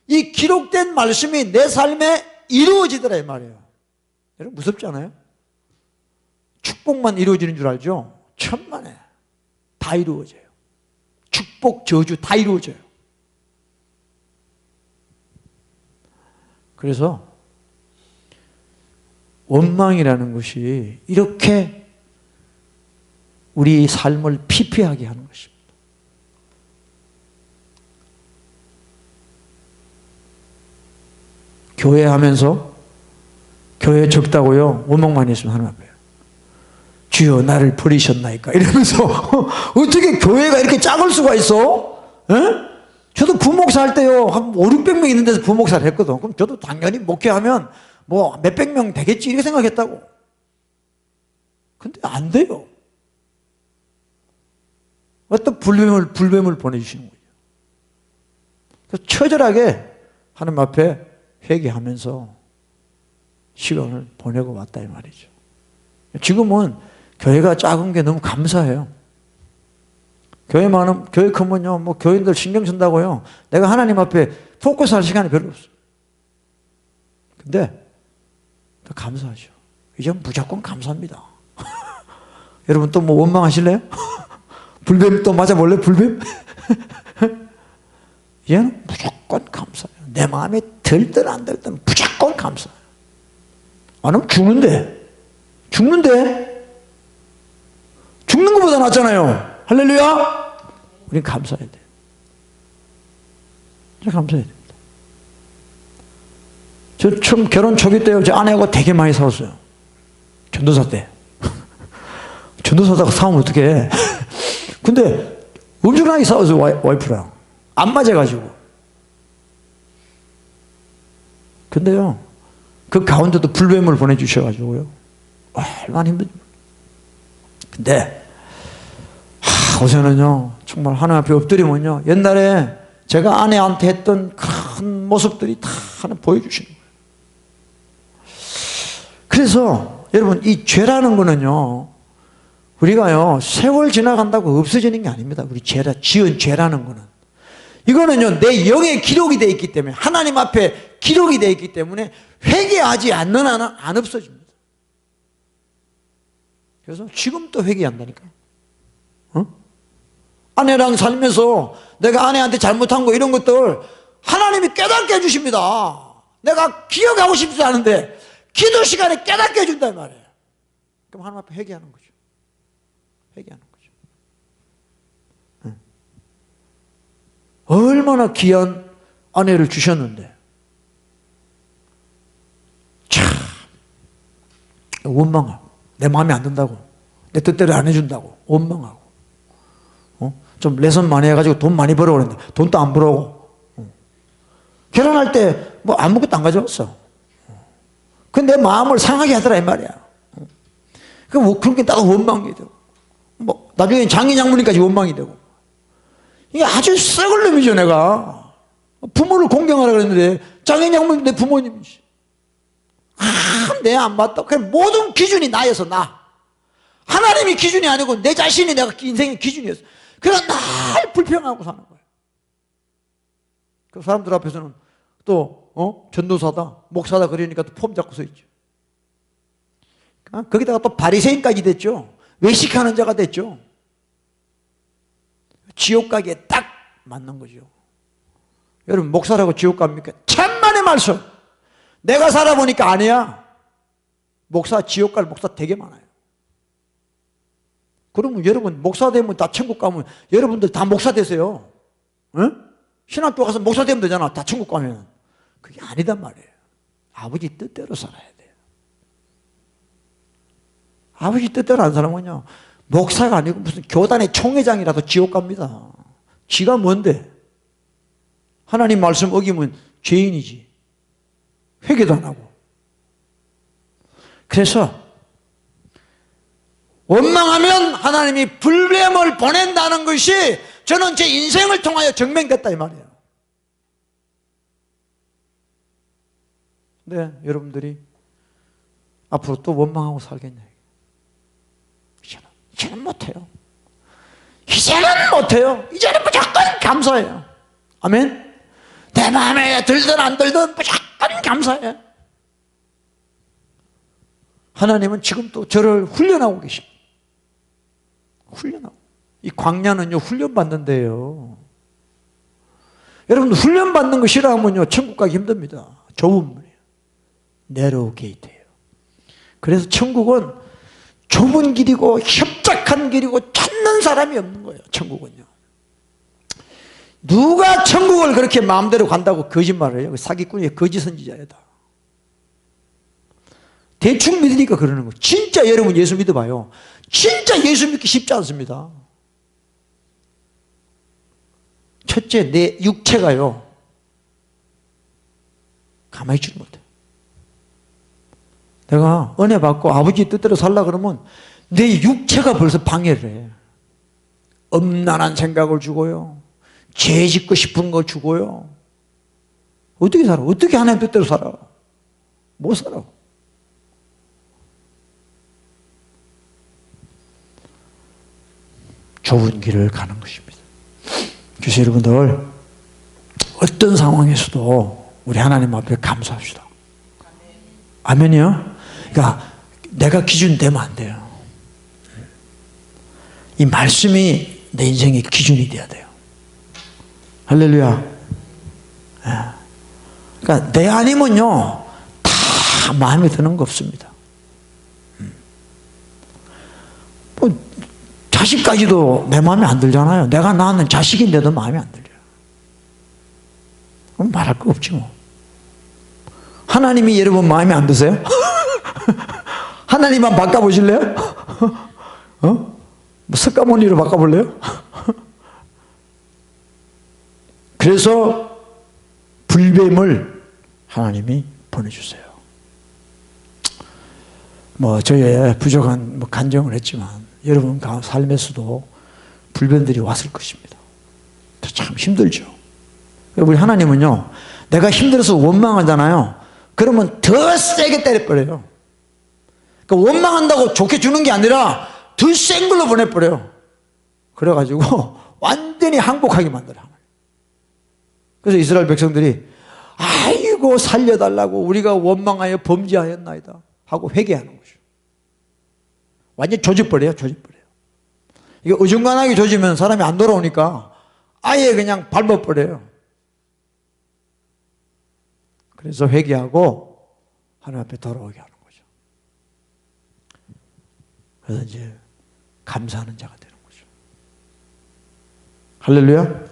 이 기록된 말씀이 내 삶에 이루어지더라 이 말이에요. 여러분 무섭지 않아요? 축복만 이루어지는 줄 알죠? 천만에 다 이루어져요. 축복, 저주 다 이루어져요. 그래서 원망이라는 것이 이렇게 우리 삶을 피폐하게 하는 것입니다. 교회 하면서 교회 적다고요 원망만 했으면 하나님 앞에 주여 나를 버리셨나이까 이러면서 어떻게 교회가 이렇게 작을 수가 있어? 에? 저도 부목사 할 때요 한 500~600명 있는 데서 부목사를 했거든. 그럼 저도 당연히 목회하면 뭐 몇백 명 되겠지 이렇게 생각했다고. 근데 안 돼요. 어떤 불뱀을 보내주시는 거예요. 그래서 처절하게 하나님 앞에 회개하면서 시간을 보내고 왔다 이 말이죠. 지금은 교회가 작은 게 너무 감사해요. 교회 크면요, 뭐 교인들 신경 쓴다고요. 내가 하나님 앞에 포커스 할 시간이 별로 없어요. 근데 더 감사하죠. 이제 무조건 감사합니다. 여러분 또 뭐 원망하실래요? 불뱀 또 맞아볼래? 불뱀? 얘는 무조건 감사해요. 내 마음에 들든 안 들든 무조건 감사해요. 안 하면 죽는데 죽는 것보다 낫잖아요. 할렐루야. 우린 감사해야 돼요. 감사해야 됩니다. 저 처음 결혼 초기 때요, 제 아내하고 되게 많이 싸웠어요. 전도사 때. 전도사다가 싸우면 어떡해. 근데 엄청나게 싸웠어요, 와이프랑. 안 맞아가지고. 근데요, 그 가운데도 불뱀을 보내주셔가지고요, 얼마나 힘듭니다. 근데 요새는요, 정말 하나님 앞에 엎드리면요, 옛날에 제가 아내한테 했던 큰 모습들이 다 하나 보여주시는 거예요. 그래서 여러분, 이 죄라는 거는요, 우리가요, 세월 지나간다고 없어지는 게 아닙니다. 우리 지은 죄라는 거는. 이거는요, 내 영에 기록이 되어 있기 때문에, 하나님 앞에 기록이 되어 있기 때문에 회개하지 않는 한은 안 없어집니다. 그래서 지금도 회개한다니까. 아내랑 살면서 내가 아내한테 잘못한 거 이런 것들 하나님이 깨닫게 해주십니다. 내가 기억하고 싶지 않은데 기도 시간에 깨닫게 해준단 말이에요. 그럼 하나님 앞에 회개하는 거죠. 회개하는 거죠. 얼마나 귀한 아내를 주셨는데 참 원망하고, 내 마음에 안 든다고, 내 뜻대로 안 해준다고 원망하고, 좀 레선 많이 해가지고 돈 많이 벌어오고 그랬는데 돈도 안 벌어오고, 결혼할 때 뭐 아무것도 안 가져왔어. 근데 내 마음을 상하게 하더라 이 말이야. 그렇게 나도 원망이 되고, 뭐 나중에 장인 장모님까지 원망이 되고. 이게 아주 썩을 놈이죠. 내가 부모를 공경하라 그랬는데 장인 장모님 내 부모님이지. 내 안 맞다. 그냥 모든 기준이 나여서 하나님이 기준이 아니고 내 자신이 내가 인생의 기준이었어. 그래서 날 불평하고 사는 거예요. 그 사람들 앞에서는 또 전도사다, 목사다 그러니까 또 폼 잡고 서 있죠. 거기다가 또 바리새인까지 됐죠. 외식하는 자가 됐죠. 지옥 가기에 딱 맞는 거죠. 여러분, 목사라고 지옥 갑니까? 천만의 말씀. 내가 살아보니까 아니야. 목사, 지옥 갈 목사 되게 많아요. 그러면 여러분, 목사 되면 다 천국 가면 여러분들 다 목사 되세요. 응? 신학교 가서 목사 되면 되잖아. 다 천국 가면. 그게 아니단 말이에요. 아버지 뜻대로 살아야 돼요. 아버지 뜻대로 안 살면요, 목사가 아니고 무슨 교단의 총회장이라도 지옥 갑니다. 지가 뭔데? 하나님 말씀 어기면 죄인이지. 회개도 안 하고. 그래서 원망하면 하나님이 불뱀을 보낸다는 것이 저는 제 인생을 통하여 증명됐다 이 말이에요. 근데 여러분들이 앞으로 또 원망하고 살겠냐? 이제는 못해요. 이제는 못해요. 이제는 무조건 감사해요. 아멘. 내 마음에 들든 안 들든 무조건 감사해요. 하나님은 지금 또 저를 훈련하고 계십니다. 훈련하고. 이 광야는요, 훈련받는 데예요. 여러분, 훈련받는 거 싫어하면요, 천국 가기 힘듭니다. 좁은 문이에요. 내로우 게이트예요. 그래서 천국은 좁은 길이고 협착한 길이고 찾는 사람이 없는 거예요. 천국은요. 누가 천국을 그렇게 마음대로 간다고 거짓말을 해요? 사기꾼이 거짓 선지자이다. 대충 믿으니까 그러는 거예요. 진짜 여러분 예수 믿어봐요. 진짜 예수 믿기 쉽지 않습니다. 첫째, 내 육체가요, 가만히 있지 못해. 내가 은혜 받고 아버지 뜻대로 살라 그러면 내 육체가 벌써 방해를 해. 엄난한 생각을 주고요. 죄 짓고 싶은 거 주고요. 어떻게 살아? 어떻게 하나님 뜻대로 살아? 못 살아. 좁은 길을 가는 것입니다. 그래서 여러분들 어떤 상황에서도 우리 하나님 앞에 감사합시다. 아멘이요? 그러니까 내가 기준 되면 안 돼요. 이 말씀이 내 인생의 기준이 돼야 돼요. 할렐루야. 그러니까 내 아니면요 다 마음에 드는 거 없습니다. 뭐 자식까지도 내 마음에 안 들잖아요. 내가 낳는 자식인데도 마음에 안 들려요. 그럼 말할 거 없지 뭐. 하나님이 여러분 마음에 안 드세요? 하나님만 바꿔보실래요? 뭐 석가모니로 바꿔볼래요? 그래서 불뱀을 하나님이 보내주세요. 뭐 저의 부족한 간증을 했지만 여러분 삶에서도 불변들이 왔을 것입니다. 참 힘들죠. 우리 하나님은요, 내가 힘들어서 원망하잖아요. 그러면 더 세게 때려버려요. 그러니까 원망한다고 좋게 주는 게 아니라 더 센 걸로 보내버려요. 그래가지고 완전히 항복하게 만들어요. 그래서 이스라엘 백성들이 아이고 살려달라고 우리가 원망하여 범죄하였나이다 하고 회개하는 거죠. 완전히 조져버려요. 조져버려요. 이게 어중간하게 조지면 사람이 안 돌아오니까 아예 그냥 밟아버려요. 그래서 회개하고 하나님 앞에 돌아오게 하는 거죠. 그래서 이제 감사하는 자가 되는 거죠. 할렐루야.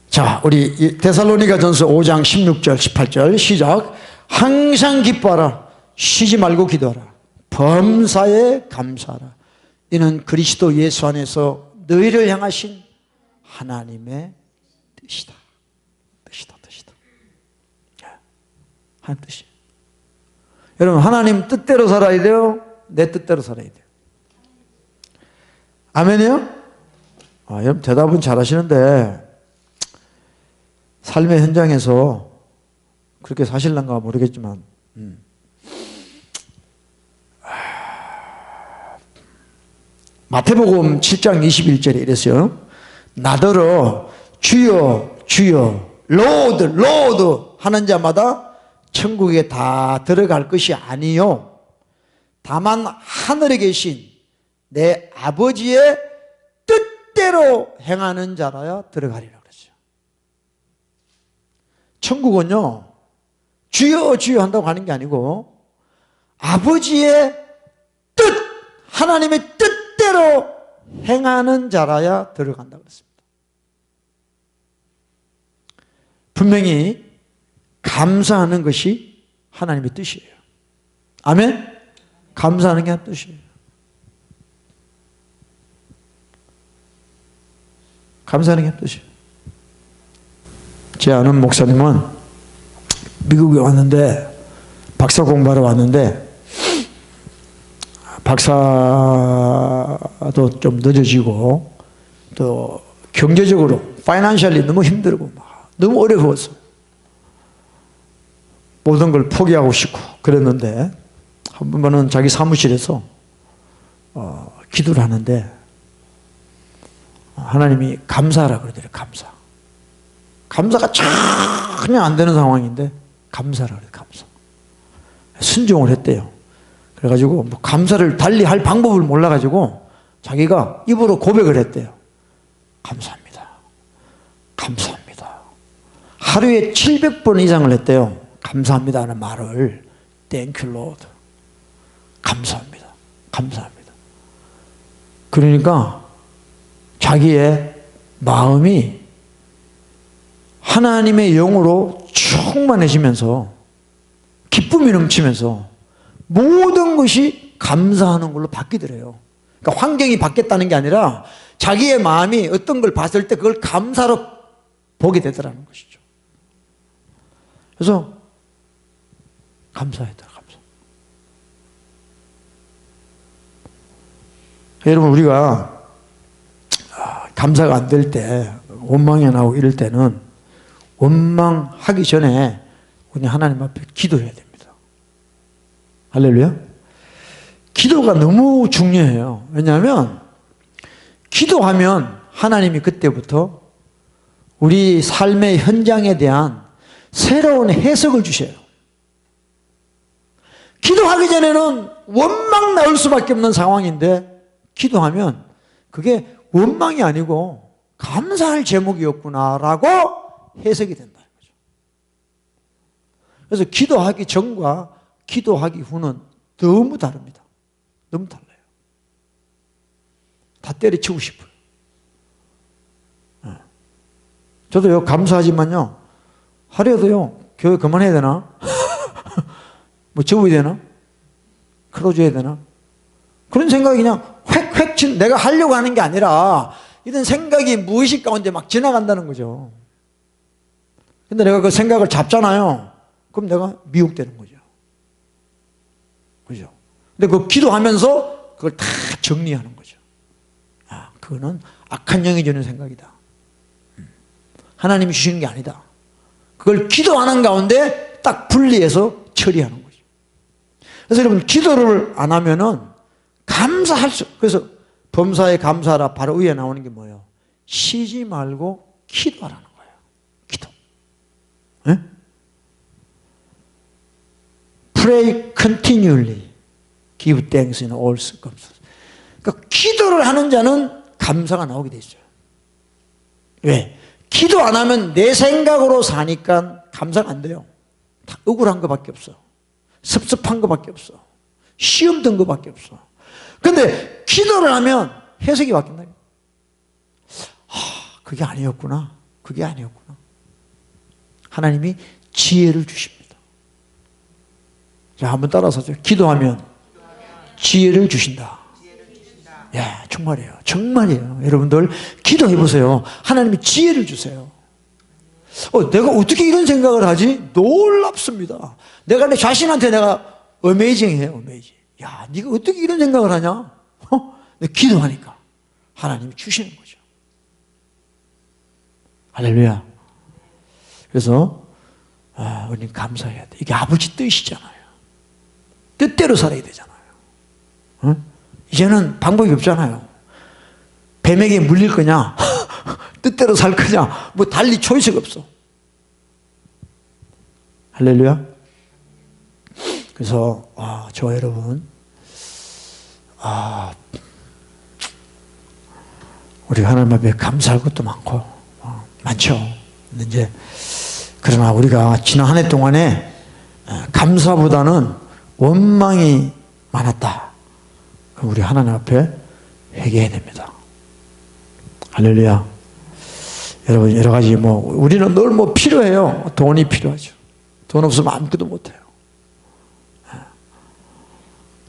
자, 우리 데살로니가전서 5장 16절 18절 시작. 항상 기뻐하라. 쉬지 말고 기도하라. 범사에 감사하라. 이는 그리스도 예수 안에서 너희를 향하신 하나님의 뜻이다. 뜻이다. 하나님 뜻이. 여러분 하나님 뜻대로 살아야 돼요? 내 뜻대로 살아야 돼요? 아멘이요? 여러분 대답은 잘하시는데 삶의 현장에서 그렇게 사실란가 모르겠지만 마태복음 7장 21절에 이랬어요. 나더러 주여 주여 로드 로드 하는 자마다 천국에 다 들어갈 것이 아니요 다만 하늘에 계신 내 아버지의 뜻대로 행하는 자라야 들어가리라 그랬어요. 천국은요 주여 주여 한다고 가는 게 아니고 아버지의 뜻 하나님의 뜻대로 행하는 자라야 들어간다고 그랬습니다. 분명히 감사하는 것이 하나님의 뜻이에요. 아멘? 감사하는 게 하나님의 뜻이에요. 감사하는 게 하나님의 뜻이에요. 제 아는 목사님은 미국에 왔는데 박사 공부하러 왔는데 박사도 좀 늦어지고 또 경제적으로 파이낸셜리 너무 힘들고 너무 어려웠어. 모든 걸 포기하고 싶고 그랬는데 한 번은 자기 사무실에서 기도를 하는데 하나님이 감사하라 그러더래요. 감사가 전혀 안 되는 상황인데 감사하라 그래요. 감사. 순종을 했대요. 그래가지고 뭐 감사를 달리 할 방법을 몰라가지고 자기가 입으로 고백을 했대요. 감사합니다. 감사합니다. 하루에 700번 이상을 했대요. 감사합니다 하는 말을. Thank you Lord. 감사합니다. 감사합니다. 그러니까 자기의 마음이 하나님의 영으로 충만해지면서 기쁨이 넘치면서 모든 것이 감사하는 걸로 바뀌더래요. 그러니까 환경이 바뀌었다는 게 아니라 자기의 마음이 어떤 걸 봤을 때 그걸 감사로 보게 되더라는 것이죠. 그래서 감사했다. 감사. 여러분, 우리가 감사가 안 될 때, 원망이 나오고 이럴 때는 원망하기 전에 우리 하나님 앞에 기도해야 됩니다. 할렐루야. 기도가 너무 중요해요. 왜냐하면 기도하면 하나님이 그때부터 우리 삶의 현장에 대한 새로운 해석을 주셔요. 기도하기 전에는 원망 나올 수밖에 없는 상황인데 기도하면 그게 원망이 아니고 감사할 제목이었구나라고 해석이 된다는 거죠. 그래서 기도하기 전과 기도하기 후는 너무 다릅니다. 너무 달라요. 다 때려치우고 싶어요. 저도요, 감사하지만요, 하루에도요, 교회 그만해야 되나? 뭐 접어야 되나? 끌어줘야 되나? 그런 생각이 그냥 획획 내가 하려고 하는 게 아니라 이런 생각이 무의식 가운데 막 지나간다는 거죠. 근데 내가 그 생각을 잡잖아요. 그럼 내가 미혹되는 거죠. 그죠? 근데 그 기도하면서 그걸 다 정리하는 거죠. 아, 그거는 악한 영이 주는 생각이다. 하나님이 주시는 게 아니다. 그걸 기도하는 가운데 딱 분리해서 처리하는 거죠. 그래서 여러분, 기도를 안 하면은 그래서 범사에 감사하라 바로 위에 나오는 게 뭐예요? 쉬지 말고 기도하라는 거예요. 기도. 네? Pray continually. Give thanks in all circumstances. 그러니까 기도를 하는 자는 감사가 나오게 돼 있어요. 왜? 기도 안 하면 내 생각으로 사니까 감사가 안 돼요. 다 억울한 것밖에 없어. 섭섭한 것밖에 없어. 시험 든 것밖에 없어. 근데 기도를 하면 해석이 바뀐다. 그게 아니었구나. 그게 아니었구나. 하나님이 지혜를 주십니다. 자, 한번 따라서 하죠. 기도하면 지혜를 주신다. 예, 정말이에요. 정말이에요. 여러분들 기도해 보세요. 하나님이 지혜를 주세요. 내가 어떻게 이런 생각을 하지? 놀랍습니다. 내가 내 자신한테 내가 어메이징해요. 어메이징. 야, 네가 어떻게 이런 생각을 하냐? 내가 기도하니까 하나님이 주시는 거죠. 할렐루야. 그래서 우리는 감사해야 돼. 이게 아버지 뜻이잖아요. 뜻대로 살아야 되잖아요. 이제는 방법이 없잖아요. 뱀에게 물릴 거냐? 뜻대로 살 거냐? 뭐 달리 초이스가 없어. 할렐루야. 그래서 저 여러분, 우리 하나님 앞에 감사할 것도 많고 많죠. 근데 이제 그러나 우리가 지난 한 해 동안에 감사보다는 원망이 많았다. 그럼 우리 하나님 앞에 회개해야 됩니다. 할렐루야. 여러분, 여러 가지 우리는 늘 필요해요. 돈이 필요하죠. 돈 없으면 아무것도 못해요.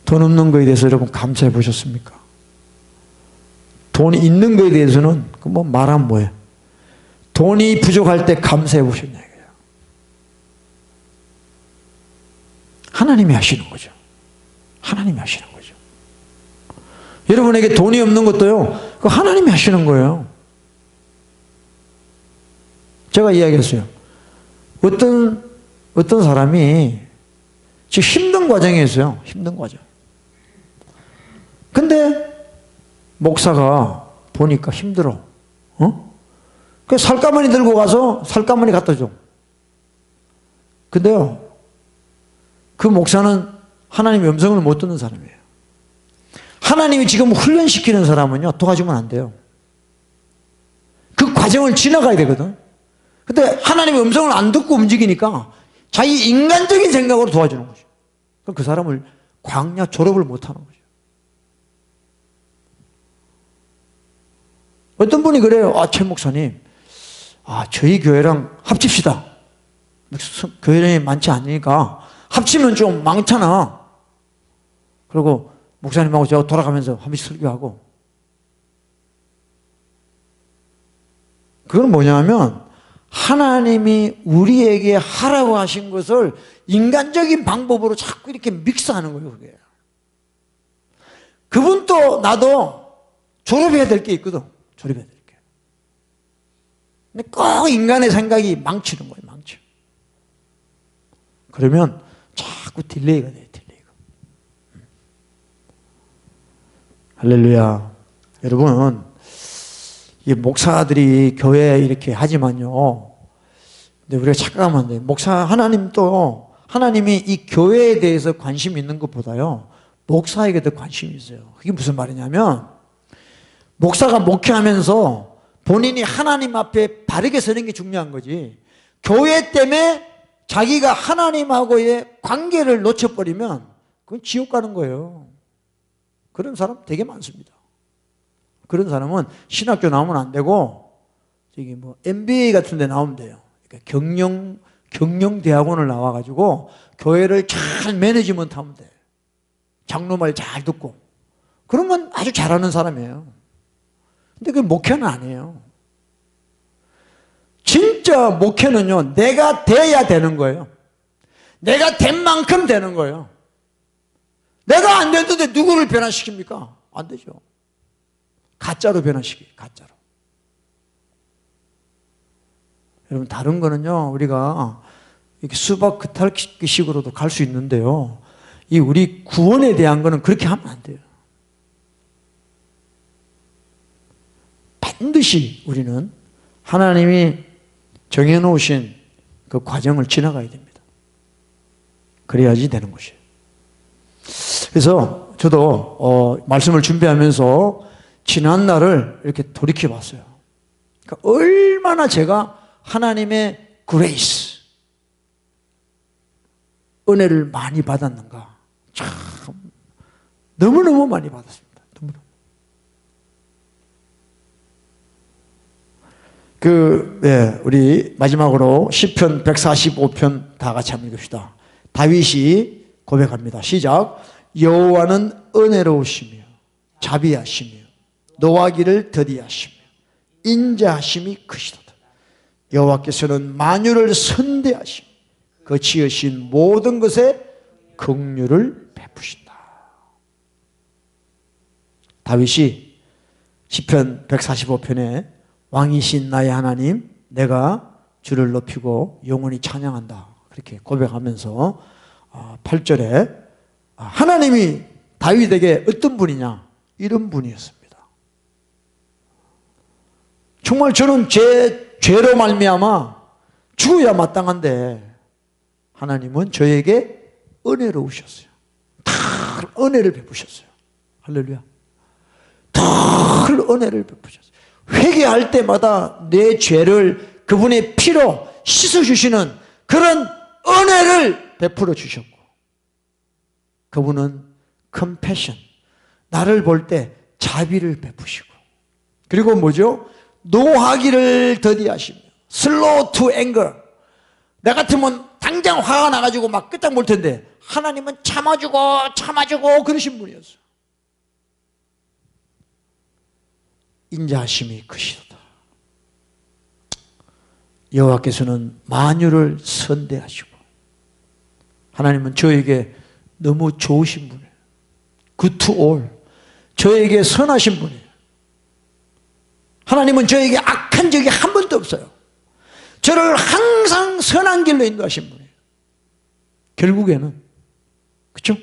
돈 없는 거에 대해서 여러분 감사해 보셨습니까? 돈이 있는 거에 대해서는 말하면 뭐예요? 돈이 부족할 때 감사해 보셨냐 이거예요. 하나님이 하시는 거죠. 하나님이 하시는 거죠. 여러분에게 돈이 없는 것도요, 그 하나님이 하시는 거예요. 제가 이야기했어요. 어떤 사람이 지금 힘든 과정에 있어요. 힘든 과정. 근데 목사가 보니까 힘들어. 그 살가머니 들고 가서 살가머니 갖다 줘. 근데요, 그 목사는 하나님의 음성을 못 듣는 사람이에요. 하나님이 지금 훈련시키는 사람은요, 도와주면 안 돼요. 그 과정을 지나가야 되거든. 근데 하나님의 음성을 안 듣고 움직이니까 자기 인간적인 생각으로 도와주는 거죠. 그럼 그 사람을 광야 졸업을 못 하는 거죠. 어떤 분이 그래요. 최 목사님, 저희 교회랑 합칩시다. 교회량이 많지 않으니까 합치면 좀 많잖아. 그리고 목사님하고 제가 돌아가면서 한 번씩 설교하고. 그건 뭐냐면 하나님이 우리에게 하라고 하신 것을 인간적인 방법으로 자꾸 이렇게 믹스하는 거예요. 그게. 그분도 나도 졸업해야 될 게 있거든. 졸업해야 될 게. 근데 꼭 인간의 생각이 망치는 거예요. 망쳐. 그러면 자꾸 딜레이가 돼요. 딜레이가. 할렐루야. 여러분, 이 목사들이 교회에 이렇게 하지만요. 근데 우리가 착각하면 안 돼요. 하나님이 이 교회에 대해서 관심이 있는 것보다요, 목사에게 더 관심이 있어요. 그게 무슨 말이냐면, 목사가 목회하면서 본인이 하나님 앞에 바르게 서는 게 중요한 거지. 교회 때문에 자기가 하나님하고의 관계를 놓쳐버리면 그건 지옥 가는 거예요. 그런 사람 되게 많습니다. 그런 사람은 신학교 나오면 안 되고, 저기 뭐 MBA 같은 데 나오면 돼요. 그러니까 경영대학원을 나와가지고 교회를 잘 매니지먼트 하면 돼. 장로 말 잘 듣고. 그러면 아주 잘하는 사람이에요. 근데 그게 목회는 아니에요. 진짜 목회는요, 내가 돼야 되는 거예요. 내가 된 만큼 되는 거예요. 내가 안 됐는데 누구를 변화시킵니까? 안 되죠. 가짜로 변화시켜요. 가짜로. 여러분, 다른 거는요, 우리가 이렇게 수박 겉핥기식으로도 갈 수 있는데요, 이 우리 구원에 대한 거는 그렇게 하면 안 돼요. 반드시 우리는 하나님이 정해놓으신 그 과정을 지나가야 됩니다. 그래야지 되는 것이에요. 그래서 저도 말씀을 준비하면서 지난 날을 이렇게 돌이켜 봤어요. 그러니까 얼마나 제가 하나님의 그레이스, 은혜를 많이 받았는가. 참 너무너무 많이 받았습니다. 너무너무. 우리 마지막으로 시편 145편 다 같이 한번 읽읍시다. 다윗이 고백합니다. 시작. 여호와는 은혜로우시며 자비하시며 노하기를 더디하시며 인자하심이 크시도다. 여호와께서는 만유를 선대하시며 그 지으신 모든 것에 긍휼을 베푸신다. 다윗이 시편 145편에 왕이신 나의 하나님, 내가 주를 높이고 영원히 찬양한다. 그렇게 고백하면서 8절에 하나님이 다윗에게 어떤 분이냐? 이런 분이었습니다. 정말 저는 제 죄로 말미암아 죽어야 마땅한데 하나님은 저에게 은혜로우셨어요. 다 은혜를 베푸셨어요. 할렐루야. 다 은혜를 베푸셨어요. 회개할 때마다 내 죄를 그분의 피로 씻어주시는 그런 은혜를 베풀어 주셨고, 그분은 컴패션, 나를 볼 때 자비를 베푸시고, 그리고 뭐죠? 노하기를 더디하시며, 슬로우 투 앵거. 나 같으면 당장 화가 나가지고 막 끄떡 몰 텐데 하나님은 참아주고 그러신 분이었어요. 인자하심이 크시도다. 여호와께서는 만유를 선대하시고, 하나님은 저에게 너무 좋으신 분이에요. Good to all. 저에게 선하신 분이에요. 하나님은 저에게 악한 적이 한 번도 없어요. 저를 항상 선한 길로 인도하신 분이에요. 결국에는, 그렇죠?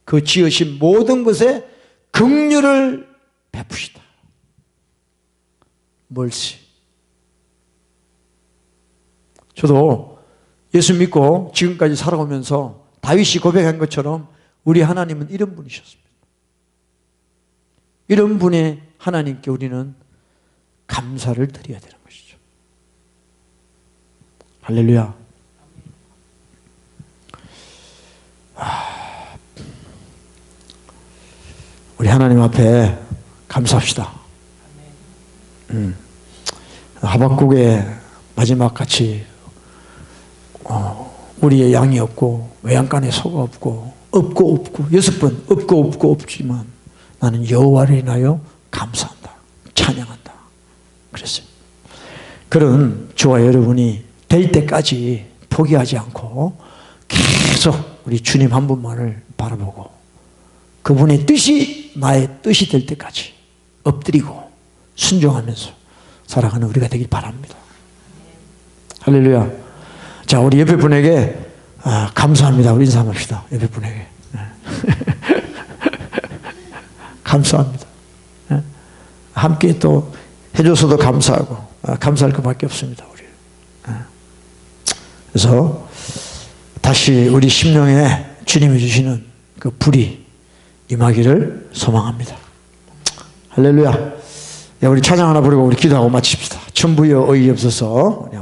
그 지으신 모든 것에 긍휼을 베푸시다. 멀시. 저도 예수 믿고 지금까지 살아오면서 다윗이 고백한 것처럼 우리 하나님은 이런 분이셨습니다. 이런 분의 하나님께 우리는 감사를 드려야 되는 것이죠. 할렐루야. 우리 하나님 앞에 감사합시다. 하박국의 마지막 같이 우리의 양이 없고 외양간에 소가 없고 없고 6번 없고 없지만 나는 여호와를 인하여 감사한다, 찬양한다 그랬어요. 그런 저와 여러분이 될 때까지 포기하지 않고 계속 우리 주님 한 분만을 바라보고 그분의 뜻이 나의 뜻이 될 때까지 엎드리고 순종하면서 살아가는 우리가 되길 바랍니다. 할렐루야. 자, 우리 옆에 분에게 감사합니다. 우리 인사 한번 합시다. 옆에 분에게. 감사합니다. 함께 또 해줘서도 감사하고 감사할 것밖에 없습니다. 우리. 그래서 다시 우리 심령에 주님이 주시는 그 불이 임하기를 소망합니다. 할렐루야. 우리 찬양 하나 부르고 우리 기도하고 마칩시다. 천부여 어이없어서.